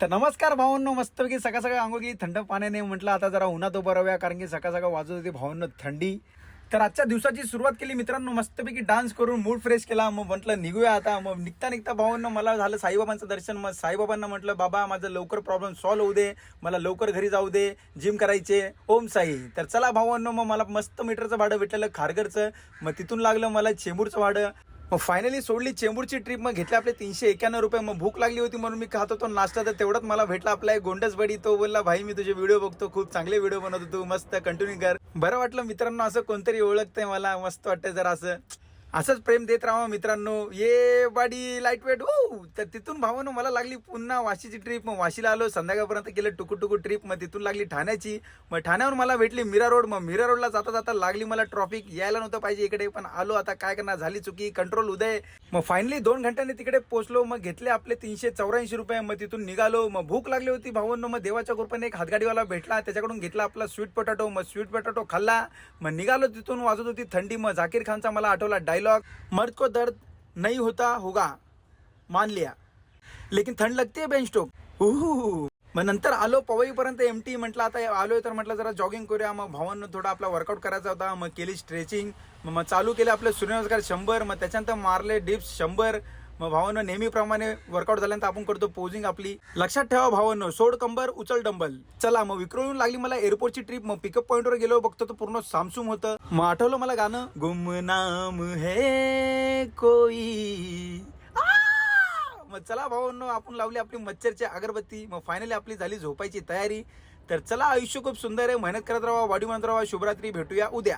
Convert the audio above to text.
तर नमस्कार भावांनो, मस्तपैकी सकाळ सकाळ आंघोळी थंड पाण्याने म्हटलं आता जरा उन्हात उभं राहूया, कारण की सकाळ सकाळ वाजत होती भावांनो थंडी. तर आजच्या दिवसाची सुरुवात केली मित्रांनो, मस्तपैकी डान्स करून मूड फ्रेश केला. मग म्हटलं निघूया आता. मग निघता निघता भावांनो मला झालं साईबाबांचं दर्शन. मग साईबाबांना म्हटलं बाबा माझं लवकर प्रॉब्लेम सॉल्व्ह होऊ दे, मला लवकर घरी जाऊ दे, जिम करायचे. ओम साई. तर चला भावांनो, मग मला मस्त मीटरचं भाडं भेटलेलं खारघरचं. मग तिथून लागलं मला चेंबूरचं भाडं. मग फायनली सोडली चेंबूरची ट्रिप. मग घेतले आपले 391 रुपये. मग भूक लागली होती म्हणून मी खात होतो नाश्ता. तर तेवढ्यात मला भेटला आपला एक गोंडस बडी. तो बोलला भाई मी तुझे व्हिडिओ बघतो, खूप चांगले व्हिडिओ बनवतो तू, मस्त कंटिन्यू कर. बरं वाटलं मित्रांनो, असं कोणतरी ओळखतंय मला, मस्त वाटतंय जरा असंच प्रेम देत राहा मित्रांनो. ये बाडी लाईट वेट. तर तिथून भावानं मला लागली पुन्हा वाशीची ट्रिप. मग वाशीला आलो, संध्याकाळपर्यंत केलं टुकू ट्रिप. मग तिथून लागली ठाण्याची. मग ठाण्यावर मला भेटली मीरा रोड. मग मीरा रोडला जाता जाता लागली मला ट्रॉफिक. यायला नव्हतं पाहिजे इकडे, पण आलो आता काय करणार, झाली चुकी, कंट्रोल उदय. मग फायनली 2 घंट्यांनी तिकडे पोहोचलो. मग घेतले आपले 384 रुपये. मग तिथून निघालो. मग भूक लागली होती भावांनो. मग देवाच्या कृपेने एक हातगाडीवाला भेटला, त्याच्याकडून घेतला आपला स्वीट पोटॅटो. मग स्वीट पोटॅटो खाल्ला. मग निघालो तिथून. वाजत होती थंडी. मग झाकीर खानचा मला आठवला डायलॉग, मर्द को दर्द नहीं होता होगा मान लिया, लेकिन थंड लगती है बेंच स्टोक. मग नंतर आलो पवईपर्यंत एमटी. म्हटलं आता आलोय तर म्हटलं जरा जॉगिंग करूया. मग भावांनो थोडा आपला वर्कआउट करायचा होता. मग केली स्ट्रेचिंग. मग चालू केले आपले सूर्यनमस्कार 100. मग त्याच्यानंतर मारले डिप्स 100. मग भावांनो नेहमीप्रमाणे वर्कआउट झाल्यानंतर आपण करतो पोजिंग आपली. लक्षात ठेवा भावांनो, सोड कंबर उचल डंबल. चला मग विक्रोळून लागली मला एअरपोर्टची ट्रिप. मग पिकअप पॉइंटवर गेलो, बघतो तर पूर्ण सामसूम होतं. मग आठवलं मला गाणं, गुमनाम है कोई. मग चला भावांनो, आपण लावली आपली मच्छरची अगरबत्ती. मग फायनली आपली झाली झोपायची तयारी. तर चला, आयुष्य खूप सुंदर आहे, मेहनत करत राहा, बॉडी बनत राहा. शुभरात्री, भेटूया उद्या.